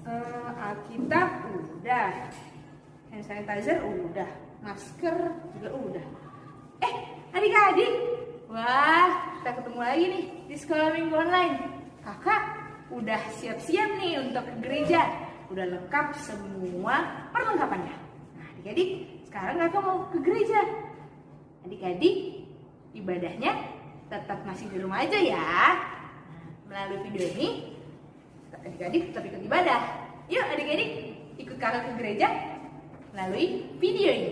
Alkitab udah, hand sanitizer udah, masker juga udah. Adik-adik, wah kita ketemu lagi nih di sekolah minggu online. Kakak udah siap-siap nih untuk ke gereja, udah lengkap semua perlengkapannya. Nah adik-adik, sekarang kakak mau ke gereja. Adik-adik, ibadahnya tetap masih di rumah aja ya. Melalui video ini, adik-adik tetap ikut ibadah. Yuk adik-adik, ikut kakak ke gereja melalui video ini.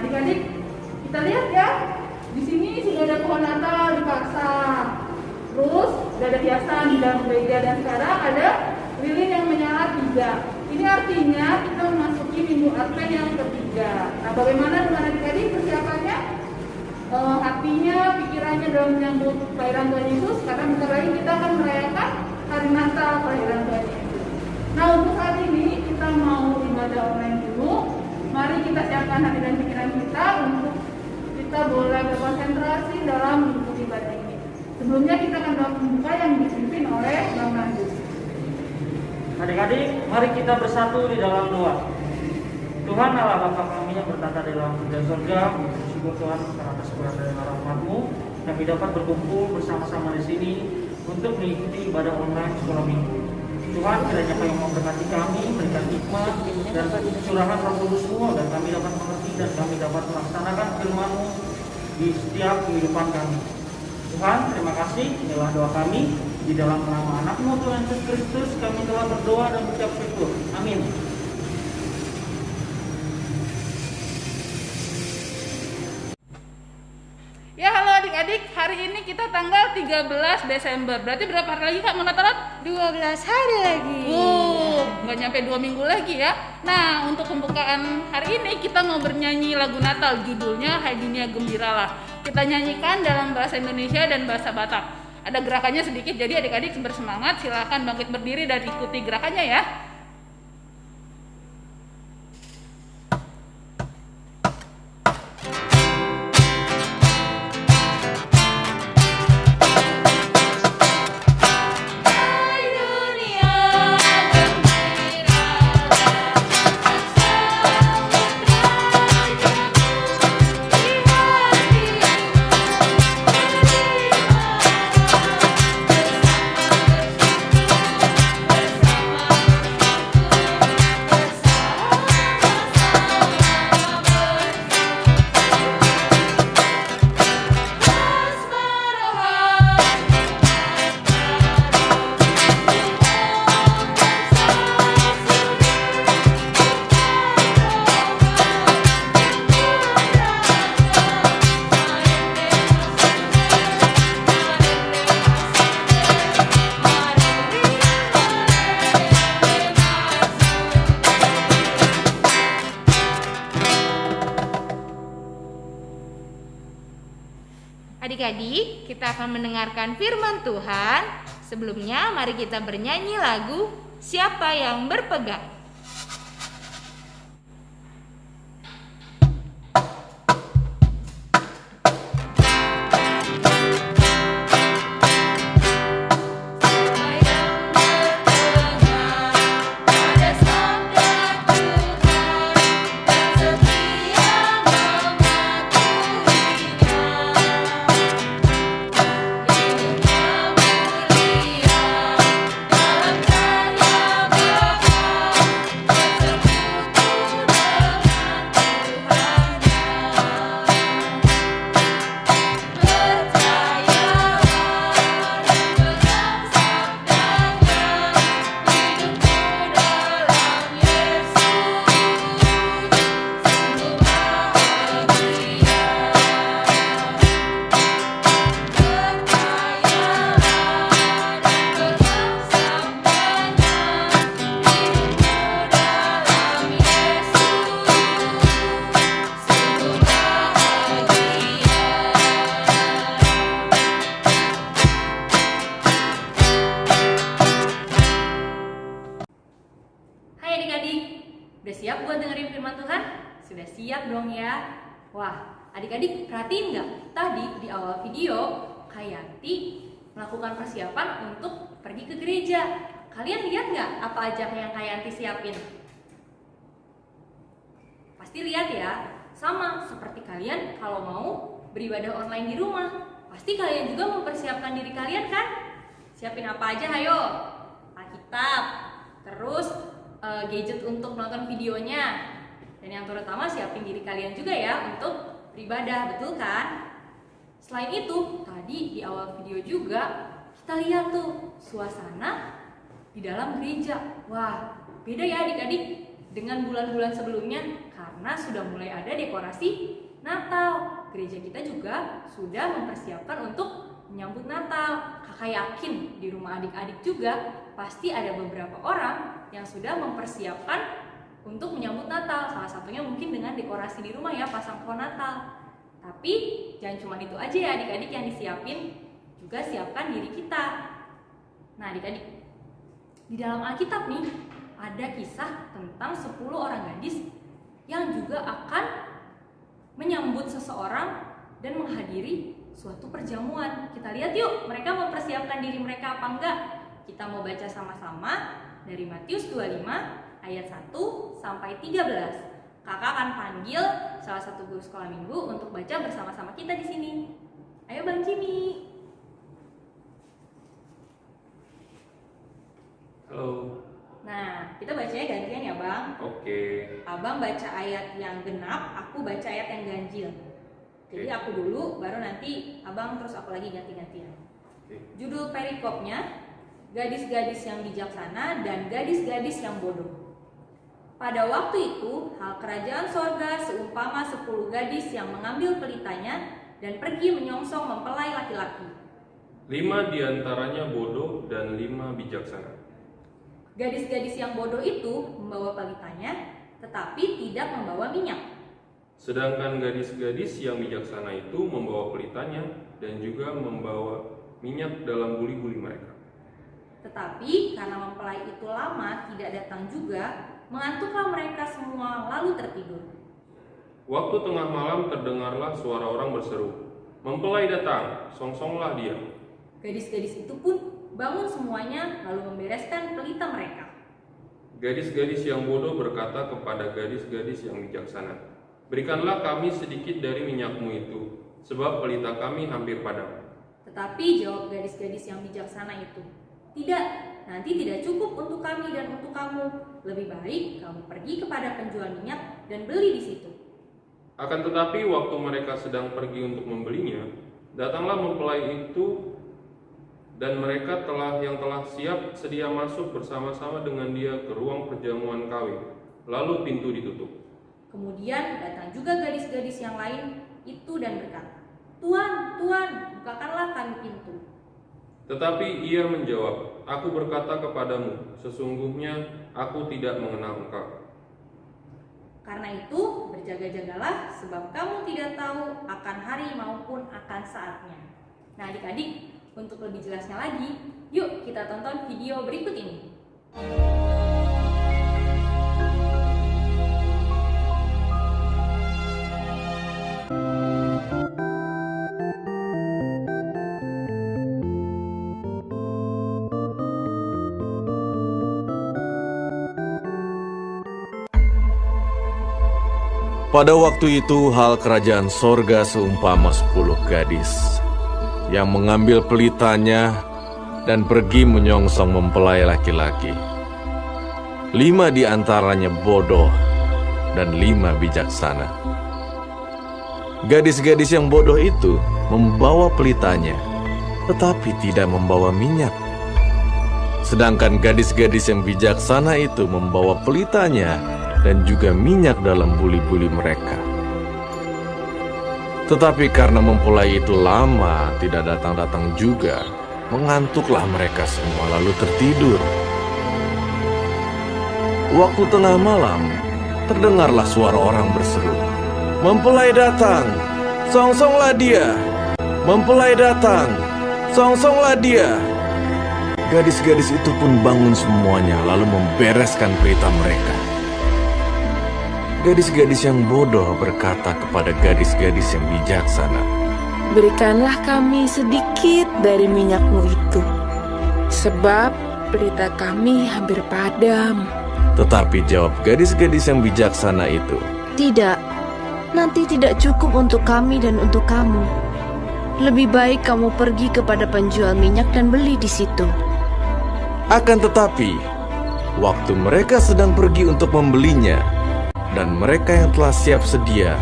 Adik-adik, kita lihat ya, di sini sudah ada pohon Natal dipasang, terus sudah ada hiasan di dalam gereja, dan sekarang ada lilin yang menyala 3. Ini artinya kita memasuki minggu Advent yang ketiga. Nah, bagaimana dengan adik-adik persiapannya? Hatinya, pikirannya dalam menyambut kelahiran Tuhan Yesus, karena bentar lagi kita akan merayakan hari Natal kelahiran Tuhan Yesus. Nah, untuk saat ini kita mau ibadah online dulu. Mari kita siapkan hati dan pikiran kita untuk kita boleh berkonsentrasi dalam mengikuti ibadah ini. Sebelumnya kita akan doa pembuka yang dipimpin oleh Bang Nandus. Adik-adik, mari kita bersatu di dalam doa. Tuhan Allah Bapa kami yang bertata di dalam surga, syukur Tuhan karena atas kurang dari rahmat-Mu yang kami dapat berkumpul bersama-sama di sini untuk mengikuti ibadah online sekolah minggu. Tuhan, kiranya Kau yang memberkati kami, berikan hikmat dan curahan Roh Kudus-Mu, dan kami dapat mengerti dan kami dapat melaksanakan firman-Mu di setiap kehidupan kami. Tuhan, terima kasih, inilah doa kami. Di dalam nama anak-Mu Tuhan Yesus Kristus, kami telah berdoa dan mengucap syukur. Amin. Ya, halo adik-adik, hari ini kita tanggal 13 Desember. Berarti berapa hari lagi Kak mau Natalan? 12 hari lagi. Nggak nyampe 2 minggu lagi ya. Nah, untuk pembukaan hari ini kita mau bernyanyi lagu Natal, judulnya Hai Dunia Gembiralah. Kita nyanyikan dalam bahasa Indonesia dan bahasa Batak. Ada gerakannya sedikit, jadi adik-adik bersemangat, silakan bangkit berdiri dan ikuti gerakannya ya. Adik-adik, kita akan mendengarkan firman Tuhan. Sebelumnya, mari kita bernyanyi lagu Siapa yang Berpegang. Siapa yang siap dong ya. Wah, adik-adik perhatiin nggak? Tadi di awal video, Kak Yanti melakukan persiapan untuk pergi ke gereja. Kalian lihat nggak apa aja yang Kak Yanti siapin? Pasti lihat ya, sama seperti kalian kalau mau beribadah online di rumah. Pasti kalian juga mempersiapkan diri kalian kan? Siapin apa aja, ayo? Alkitab, terus gadget untuk nonton videonya, dan yang terutama siapin diri kalian juga ya untuk beribadah, betul kan? Selain itu, tadi di awal video juga kita lihat tuh suasana di dalam gereja. Wah, beda ya adik-adik dengan bulan-bulan sebelumnya karena sudah mulai ada dekorasi Natal. Gereja kita juga sudah mempersiapkan untuk menyambut Natal. Kakak yakin di rumah adik-adik juga pasti ada beberapa orang yang sudah mempersiapkan untuk menyambut Natal. Salah satunya mungkin dengan dekorasi di rumah ya, pasang pohon Natal. Tapi jangan cuma itu aja ya adik-adik yang disiapin, juga siapkan diri kita. Nah adik-adik, di dalam Alkitab nih ada kisah tentang 10 orang gadis yang juga akan menyambut seseorang dan menghadiri suatu perjamuan. Kita lihat yuk, mereka mempersiapkan diri mereka apa enggak? Kita mau baca sama-sama dari Matius 25 ayat 1 sampai 13. Kakak akan panggil salah satu guru sekolah minggu untuk baca bersama-sama kita di sini. Ayo Bang Jimmy. Halo. Nah, kita bacanya gantian ya Bang. Oke. Abang baca ayat yang genap, aku baca ayat yang ganjil. Jadi aku dulu, baru nanti abang terus aku lagi ganti-gantian. Judul perikopnya, gadis-gadis yang bijaksana dan gadis-gadis yang bodoh. Pada waktu itu, hal kerajaan sorga seumpama 10 gadis yang mengambil pelitanya dan pergi menyongsong mempelai laki-laki. 5 diantaranya bodoh dan 5 bijaksana. Gadis-gadis yang bodoh itu membawa pelitanya, tetapi tidak membawa minyak. Sedangkan gadis-gadis yang bijaksana itu membawa pelitanya dan juga membawa minyak dalam buli-buli mereka. Tetapi karena mempelai itu lama tidak datang juga, mengantuklah mereka semua lalu tertidur. Waktu tengah malam terdengarlah suara orang berseru, "Mempelai datang, songsonglah dia." Gadis-gadis itu pun bangun semuanya lalu membereskan pelita mereka. Gadis-gadis yang bodoh berkata kepada gadis-gadis yang bijaksana, "Berikanlah kami sedikit dari minyakmu itu, sebab pelita kami hampir padam." Tetapi jawab gadis-gadis yang bijaksana itu, "Tidak, nanti tidak cukup untuk kami dan untuk kamu. Lebih baik kamu pergi kepada penjual minyak dan beli di situ." Akan tetapi waktu mereka sedang pergi untuk membelinya, datanglah mempelai itu dan mereka yang telah siap sedia masuk bersama-sama dengan dia ke ruang perjamuan kawin. Lalu pintu ditutup. Kemudian datang juga gadis-gadis yang lain itu dan berkata, "Tuan, Tuan, bukakanlah kami pintu." Tetapi ia menjawab, "Aku berkata kepadamu, sesungguhnya aku tidak mengenal engkau." Karena itu berjaga-jagalah, sebab kamu tidak tahu akan hari maupun akan saatnya. Nah adik-adik, untuk lebih jelasnya lagi, yuk kita tonton video berikut ini. Pada waktu itu hal kerajaan sorga seumpama 10 gadis yang mengambil pelitanya dan pergi menyongsong mempelai laki-laki. 5 diantaranya bodoh dan 5 bijaksana. Gadis-gadis yang bodoh itu membawa pelitanya, tetapi tidak membawa minyak. Sedangkan gadis-gadis yang bijaksana itu membawa pelitanya dan juga minyak dalam buli-buli mereka. Tetapi karena mempelai itu lama tidak datang-datang juga, mengantuklah mereka semua lalu tertidur. Waktu tengah malam, terdengarlah suara orang berseru, "Mempelai datang, songsonglah dia! Mempelai datang, songsonglah dia!" Gadis-gadis itu pun bangun semuanya lalu membereskan pelita mereka. Gadis-gadis yang bodoh berkata kepada gadis-gadis yang bijaksana, Berikanlah kami sedikit dari minyakmu itu, sebab pelita kami hampir padam. Tetapi jawab gadis-gadis yang bijaksana itu, Tidak, nanti tidak cukup untuk kami dan untuk kamu. Lebih baik kamu pergi kepada penjual minyak dan beli di situ. Akan tetapi, waktu mereka sedang pergi untuk membelinya, dan mereka yang telah siap sedia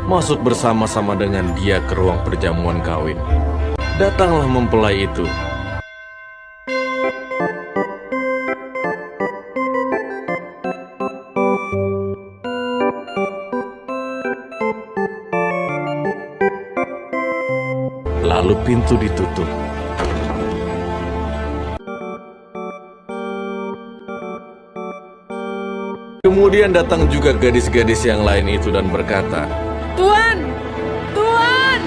masuk bersama-sama dengan dia ke ruang perjamuan kawin, datanglah mempelai itu. Lalu pintu ditutup. Kemudian datang juga gadis-gadis yang lain itu dan berkata, Tuan, Tuan,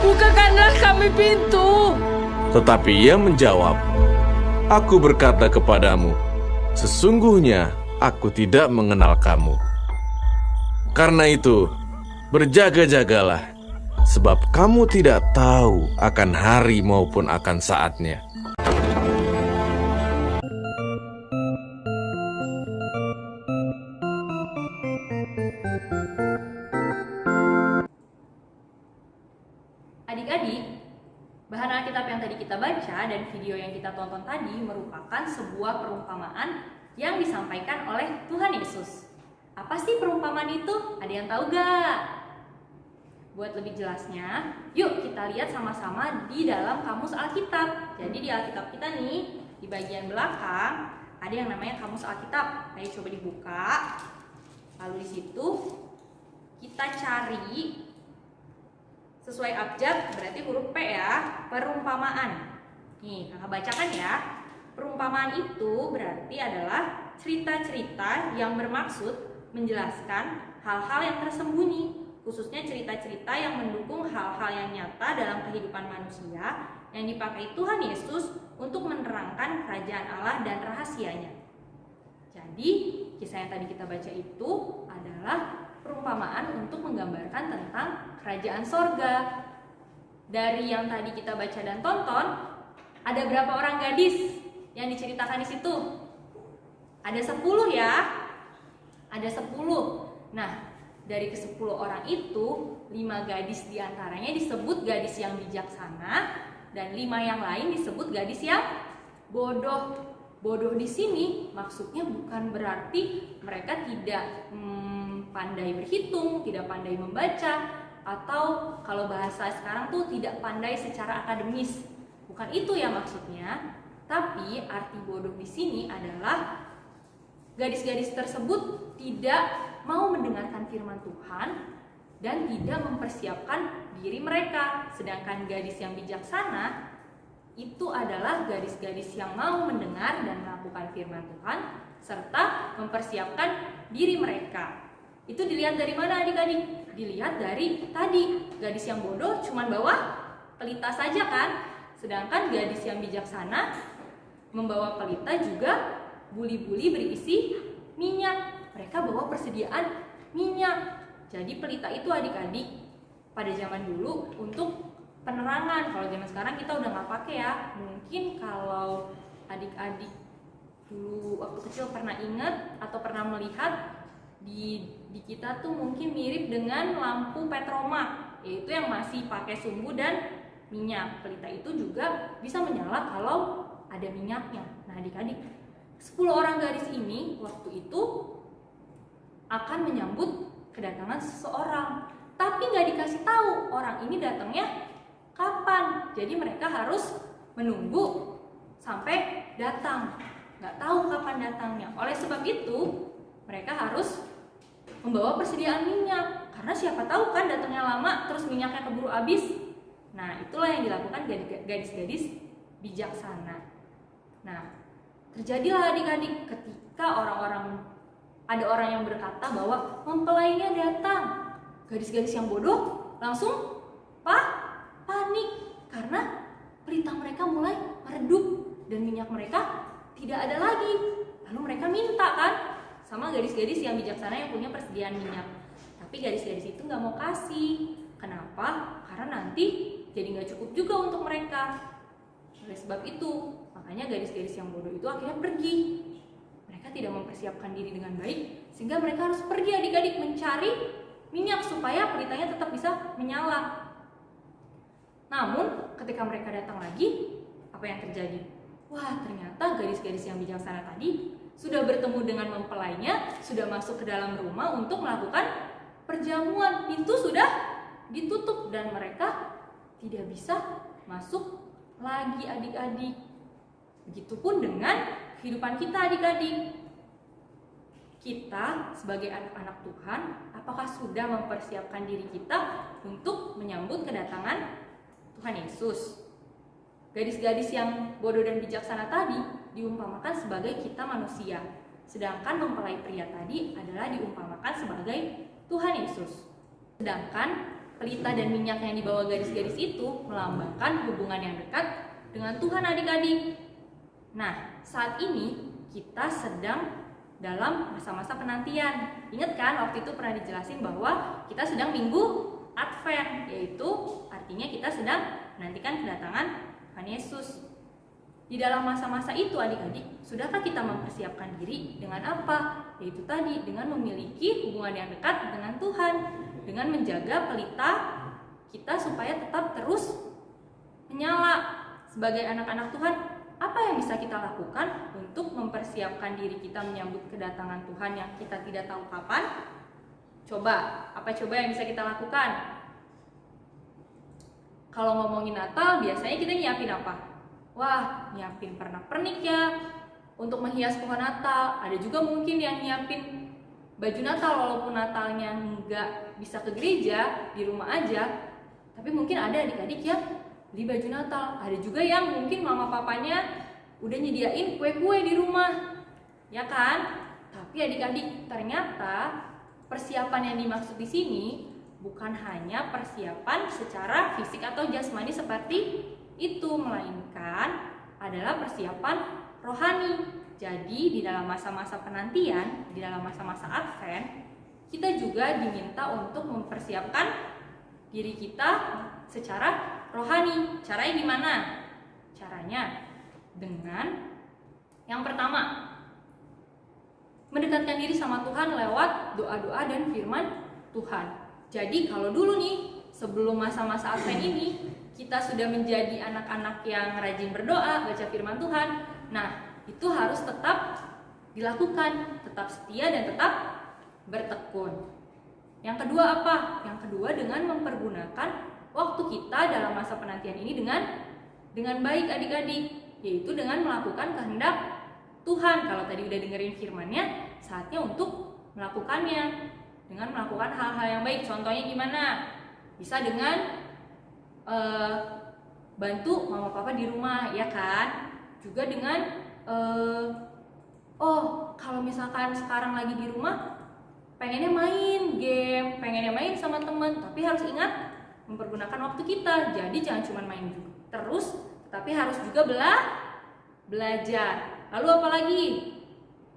bukakanlah kami pintu. Tetapi ia menjawab, Aku berkata kepadamu, sesungguhnya aku tidak mengenal kamu. Karena itu, berjaga-jagalah, sebab kamu tidak tahu akan hari maupun akan saatnya. Adik-adik, bahan Alkitab yang tadi kita baca dan video yang kita tonton tadi merupakan sebuah perumpamaan yang disampaikan oleh Tuhan Yesus. Apa sih perumpamaan itu? Ada yang tahu gak? Buat lebih jelasnya, yuk kita lihat sama-sama di dalam kamus Alkitab. Jadi di Alkitab kita nih, di bagian belakang ada yang namanya kamus Alkitab. Ayo coba dibuka. Lalu di situ kita cari sesuai abjad, berarti huruf P ya, perumpamaan. Nih, kakak bacakan ya. Perumpamaan itu berarti adalah cerita-cerita yang bermaksud menjelaskan hal-hal yang tersembunyi, khususnya cerita-cerita yang mendukung hal-hal yang nyata dalam kehidupan manusia yang dipakai Tuhan Yesus untuk menerangkan kerajaan Allah dan rahasianya. Jadi, kisah yang tadi kita baca itu adalah perumpamaan untuk menggambarkan tentang kerajaan sorga. Dari yang tadi kita baca dan tonton, ada berapa orang gadis yang diceritakan di situ? Ada 10 ya. Ada 10. Nah, dari ke-10 orang itu, 5 gadis diantaranya disebut gadis yang bijaksana, dan 5 yang lain disebut gadis yang bodoh. Bodoh di sini maksudnya bukan berarti mereka tidak pandai berhitung, tidak pandai membaca, atau kalau bahasa sekarang tuh tidak pandai secara akademis. Bukan itu ya maksudnya. Tapi arti bodoh di sini adalah gadis-gadis tersebut tidak mau mendengarkan firman Tuhan dan tidak mempersiapkan diri mereka. Sedangkan gadis yang bijaksana itu adalah gadis-gadis yang mau mendengar dan melakukan firman Tuhan serta mempersiapkan diri mereka. Itu dilihat dari mana adik-adik? Dilihat dari tadi, gadis yang bodoh cuman bawa pelita saja kan? Sedangkan gadis yang bijaksana membawa pelita juga buli-buli berisi minyak. Mereka bawa persediaan minyak. Jadi pelita itu adik-adik pada zaman dulu untuk penerangan. Kalau zaman sekarang kita udah nggak pakai ya. Mungkin kalau adik-adik dulu waktu kecil pernah ingat atau pernah melihat di kita tuh mungkin mirip dengan lampu petroma, yaitu yang masih pakai sumbu dan minyak. Pelita itu juga bisa menyala kalau ada minyaknya. Nah adik-adik, 10 orang gadis ini waktu itu akan menyambut kedatangan seseorang, tapi nggak dikasih tahu orang ini datangnya kapan. Jadi mereka harus menunggu sampai datang, nggak tahu kapan datangnya. Oleh sebab itu mereka harus membawa persediaan minyak, karena siapa tahu kan datangnya lama terus minyaknya keburu habis. Nah itulah yang dilakukan gadis-gadis bijaksana. Nah terjadilah adik-adik ketika ada orang yang berkata bahwa mempelainya datang. Gadis-gadis yang bodoh langsung panik karena pelita mereka mulai meredup dan minyak mereka tidak ada lagi. Lalu mereka minta kan sama gadis-gadis yang bijaksana yang punya persediaan minyak. Tapi gadis-gadis itu nggak mau kasih. Kenapa? Karena nanti jadi nggak cukup juga untuk mereka. Oleh sebab itu, makanya gadis-gadis yang bodoh itu akhirnya pergi. Mereka tidak mempersiapkan diri dengan baik, sehingga mereka harus pergi adik-adik mencari minyak supaya pelitanya tetap bisa menyala. Namun, ketika mereka datang lagi, apa yang terjadi? Wah, ternyata gadis-gadis yang bijaksana tadi sudah bertemu dengan mempelainya, sudah masuk ke dalam rumah untuk melakukan perjamuan. Pintu sudah ditutup dan mereka tidak bisa masuk lagi adik-adik. Begitupun dengan kehidupan kita adik-adik. Kita sebagai anak-anak Tuhan, apakah sudah mempersiapkan diri kita untuk menyambut kedatangan Tuhan Yesus? Gadis-gadis yang bodoh dan bijaksana tadi diumpamakan sebagai kita manusia, sedangkan mempelai pria tadi adalah diumpamakan sebagai Tuhan Yesus. Sedangkan pelita dan minyak yang dibawa gadis-gadis itu melambangkan hubungan yang dekat dengan Tuhan adik-adik. Nah, saat ini kita sedang dalam masa-masa penantian. Ingat kan waktu itu pernah dijelasin bahwa kita sedang minggu Advent, yaitu artinya kita sedang menantikan kedatangan Tuhan Yesus. Di dalam masa-masa itu adik-adik, sudahkah kita mempersiapkan diri dengan apa? Yaitu tadi dengan memiliki hubungan yang dekat dengan Tuhan, dengan menjaga pelita kita supaya tetap terus menyala. Sebagai anak-anak Tuhan, apa yang bisa kita lakukan untuk mempersiapkan diri kita menyambut kedatangan Tuhan yang kita tidak tahu kapan? Apa coba yang bisa kita lakukan? Kalau ngomongin Natal, biasanya kita nyiapin apa? Wah, nyiapin pernak-pernik ya untuk menghias pohon Natal. Ada juga mungkin yang nyiapin baju Natal walaupun Natalnya nggak bisa ke gereja, di rumah aja. Tapi mungkin ada adik-adik yang beli baju Natal. Ada juga yang mungkin mama papanya udah nyediain kue-kue di rumah, ya kan? Tapi adik-adik, ternyata persiapan yang dimaksud di sini bukan hanya persiapan secara fisik atau jasmani seperti itu, melainkan adalah persiapan rohani. Jadi di dalam masa-masa penantian, di dalam masa-masa Advent, kita juga diminta untuk mempersiapkan diri kita secara rohani. Caranya gimana? Caranya dengan yang pertama, mendekatkan diri sama Tuhan lewat doa-doa dan firman Tuhan. Jadi kalau dulu nih, sebelum masa-masa Advent ini, kita sudah menjadi anak-anak yang rajin berdoa, baca firman Tuhan. Nah, itu harus tetap dilakukan, tetap setia dan tetap bertekun. Yang kedua apa? Yang kedua dengan mempergunakan waktu kita dalam masa penantian ini dengan baik adik-adik, yaitu dengan melakukan kehendak Tuhan. Kalau tadi udah dengerin firman-Nya, saatnya untuk melakukannya dengan melakukan hal-hal yang baik. Contohnya gimana? Bisa dengan bantu mama papa di rumah, ya kan? Juga dengan kalau misalkan sekarang lagi di rumah pengennya main game, pengennya main sama teman, tapi harus ingat mempergunakan waktu kita. Jadi jangan cuma main terus, tapi harus juga belajar. Lalu apa lagi?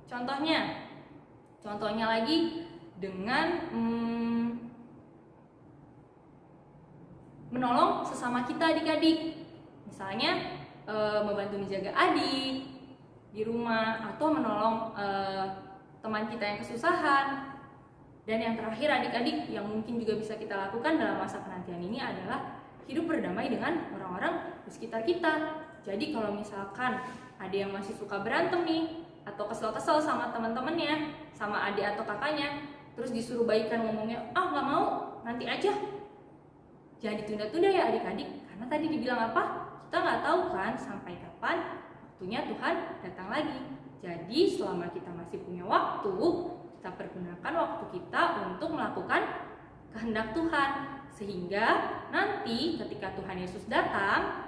Contohnya lagi dengan menolong sesama kita adik-adik. Misalnya membantu menjaga adik di rumah, atau menolong teman kita yang kesusahan. Dan yang terakhir adik-adik yang mungkin juga bisa kita lakukan dalam masa penantian ini adalah hidup berdamai dengan orang-orang di sekitar kita. Jadi kalau misalkan ada yang masih suka berantem nih, atau kesel-kesel sama teman-temannya, sama adik atau kakaknya, terus disuruh baikan ngomongnya, nggak mau, nanti aja. Jangan ditunda-tunda ya adik-adik, karena tadi dibilang apa? Kita nggak tahu kan sampai kapan waktunya Tuhan datang lagi. Jadi selama kita masih punya waktu, kita pergunakan waktu kita untuk melakukan kehendak Tuhan. Sehingga nanti ketika Tuhan Yesus datang,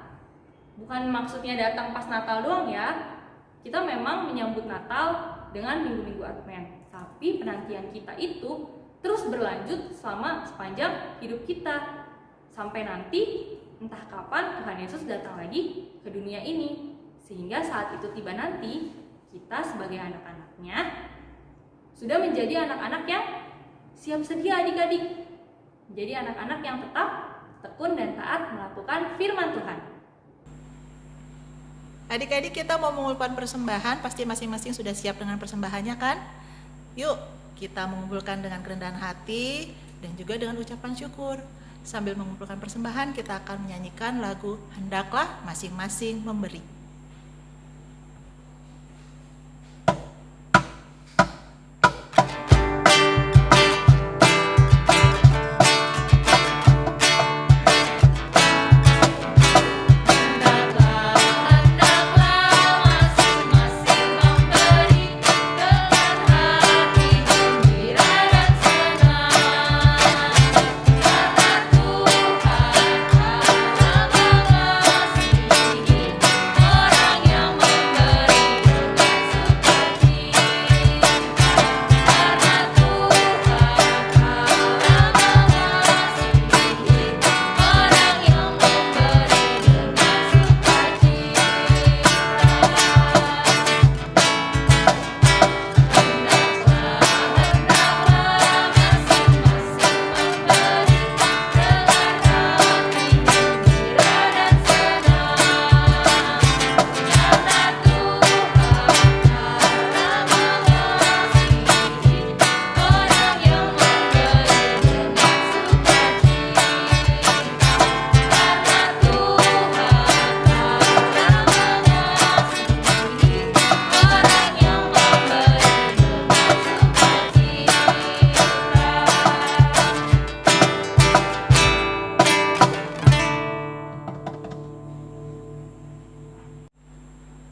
bukan maksudnya datang pas Natal doang ya. Kita memang menyambut Natal dengan minggu-minggu Advent, tapi penantian kita itu terus berlanjut selama sepanjang hidup kita. Sampai nanti entah kapan Tuhan Yesus datang lagi ke dunia ini. Sehingga saat itu tiba nanti, kita sebagai anak-anaknya sudah menjadi anak-anak yang siap sedia adik-adik. Menjadi anak-anak yang tetap tekun dan taat melakukan firman Tuhan. Adik-adik, kita mau mengumpulkan persembahan, pasti masing-masing sudah siap dengan persembahannya kan? Yuk, kita mengumpulkan dengan kerendahan hati dan juga dengan ucapan syukur. Sambil mengumpulkan persembahan, kita akan menyanyikan lagu Hendaklah Masing-masing Memberi.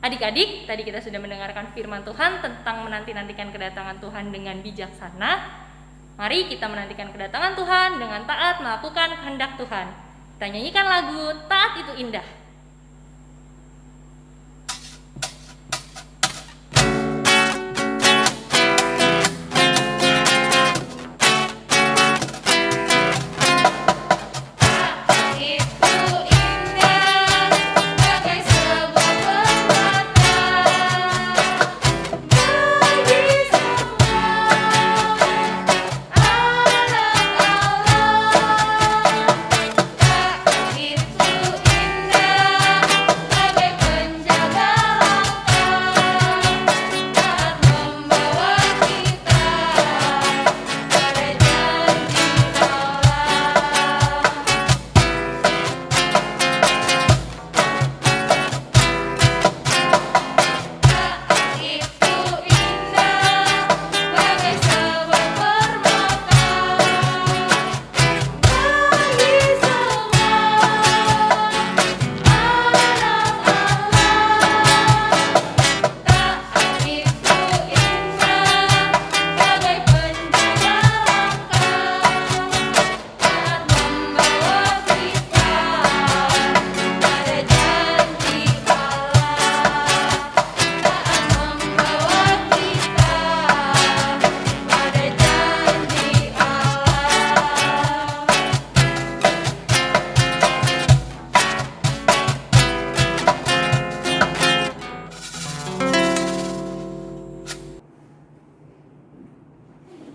Adik-adik, tadi kita sudah mendengarkan firman Tuhan tentang menanti-nantikan kedatangan Tuhan dengan bijaksana. Mari kita menantikan kedatangan Tuhan dengan taat melakukan kehendak Tuhan. Kita nyanyikan lagu Taat Itu Indah.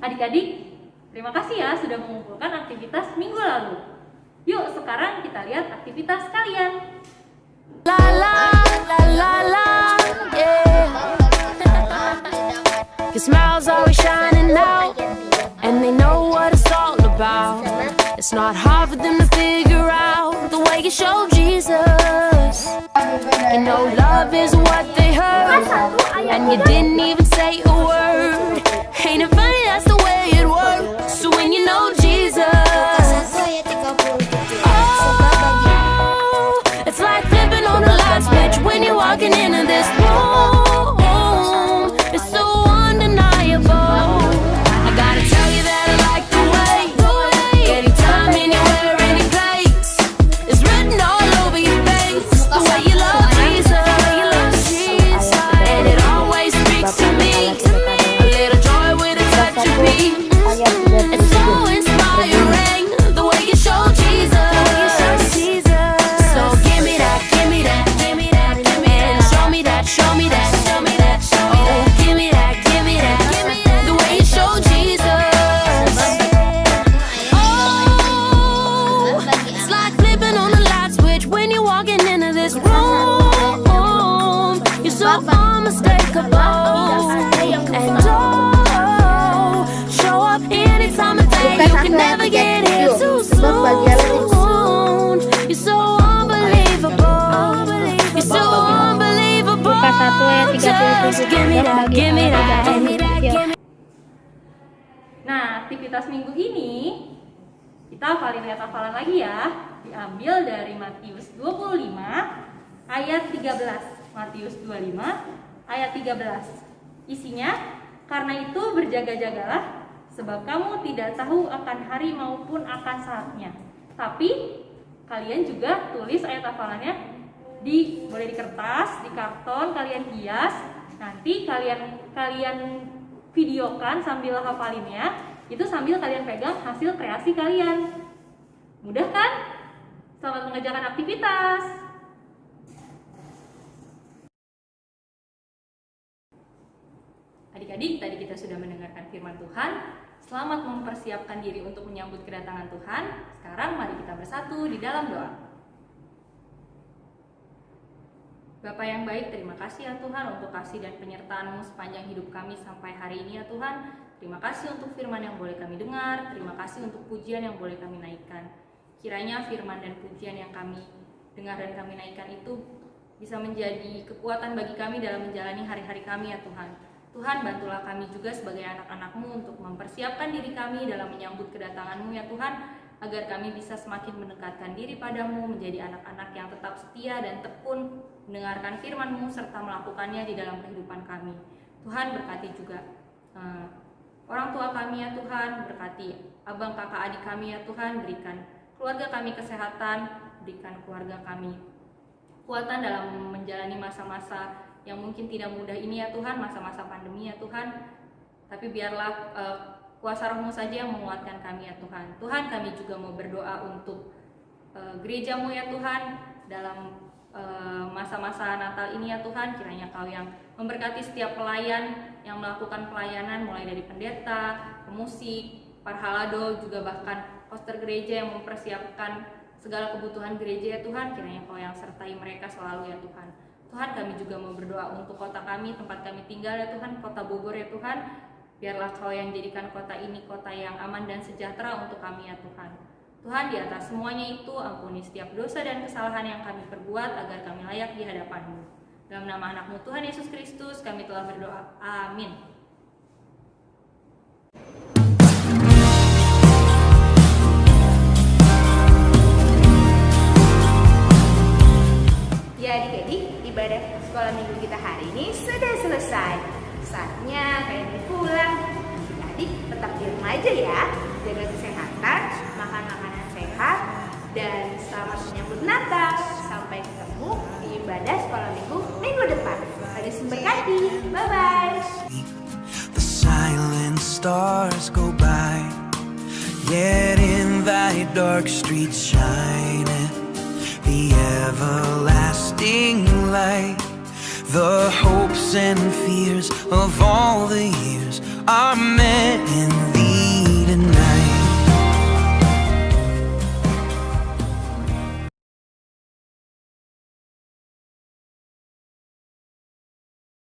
Adik-adik, terima kasih ya sudah mengumpulkan aktivitas minggu lalu. Yuk sekarang kita lihat aktivitas kalian. La la la la la, yeah. Your smile's always shining out, and they know what it's all about. It's not hard for them to figure out the way you show Jesus. You know love is what they heard, and you didn't even say a word. Ain't it funny, that's the way it works. So when you know Jesus, oh, it's like flipping on a light switch when you're walking into this room. It's so undeniable. I gotta tell you that I like the way anytime, anywhere, any place, it's written all over your face. The way you love Jesus, and it always speaks to me. A little joy with a touch of peace. It's so inspiring the way you show Jesus. So give me that, give me that, give me that, and show me that, show me that, show me that, show me that. Oh, give me that, give me that, give me that. The way you unmistakable. And oh, show up anytime of day. You can never get here too soon. You're so unbelievable. You're so unbelievable. Just give me that, give me that, give me that, give me that. Nah, aktivitas minggu ini kita hafalin ayat hafalan lagi ya. Diambil dari Matius 25 ayat 13. Matius 25 ayat 13. Isinya, karena itu berjaga-jagalah, sebab kamu tidak tahu akan hari maupun akan saatnya. Tapi kalian juga tulis ayat hafalannya boleh di kertas, di karton, kalian hias. Nanti kalian videokan sambil hafalinnya, itu sambil kalian pegang hasil kreasi kalian. Mudah kan? Selamat mengerjakan aktivitas. Adik-adik, tadi kita sudah mendengarkan firman Tuhan. Selamat mempersiapkan diri untuk menyambut kedatangan Tuhan. Sekarang mari kita bersatu di dalam doa. Bapa yang baik, terima kasih ya Tuhan untuk kasih dan penyertaan-Mu sepanjang hidup kami sampai hari ini ya Tuhan. Terima kasih untuk firman yang boleh kami dengar, terima kasih untuk pujian yang boleh kami naikkan. Kiranya firman dan pujian yang kami dengar dan kami naikkan itu bisa menjadi kekuatan bagi kami dalam menjalani hari-hari kami ya Tuhan. Tuhan, bantulah kami juga sebagai anak-anak-Mu untuk mempersiapkan diri kami dalam menyambut kedatangan-Mu ya Tuhan, agar kami bisa semakin mendekatkan diri padamu, menjadi anak-anak yang tetap setia dan tekun mendengarkan firman-Mu serta melakukannya di dalam kehidupan kami. Tuhan, berkati juga orang tua kami ya Tuhan, berkati abang kakak adik kami ya Tuhan, berikan keluarga kami kesehatan, berikan keluarga kami kekuatan dalam menjalani masa-masa yang mungkin tidak mudah ini ya Tuhan, masa-masa pandemi ya Tuhan. Tapi biarlah kuasa Roh-Mu saja yang menguatkan kami ya Tuhan. Tuhan, kami juga mau berdoa untuk gereja-Mu ya Tuhan dalam masa-masa Natal ini ya Tuhan. Kiranya Kau yang memberkati setiap pelayan yang melakukan pelayanan, mulai dari pendeta, pemusik, parhalado, juga bahkan pastor gereja yang mempersiapkan segala kebutuhan gereja ya Tuhan. Kiranya Kau yang sertai mereka selalu ya Tuhan. Tuhan, kami juga mau berdoa untuk kota kami, tempat kami tinggal ya Tuhan, kota Bogor ya Tuhan. Biarlah Kau yang jadikan kota ini kota yang aman dan sejahtera untuk kami ya Tuhan. Tuhan, di atas semuanya itu, ampuni setiap dosa dan kesalahan yang kami perbuat agar kami layak di hadapan-Mu. Dalam nama anak-Mu Tuhan Yesus Kristus kami telah berdoa. Amin. Ya adik-adik, ibadah sekolah minggu kita hari ini sudah selesai. Saatnya kalian pulang. Adik tetap di rumah aja ya, jaga kesehatan, makan makanan sehat, dan selamat menyambut Natal. Sampai ketemu di ibadah sekolah minggu depan. Tuhan berkati. Bye bye. The silent stars go by, yet in thy dark streets shine the everlasting light. The hopes and fears of all the years are met in thee.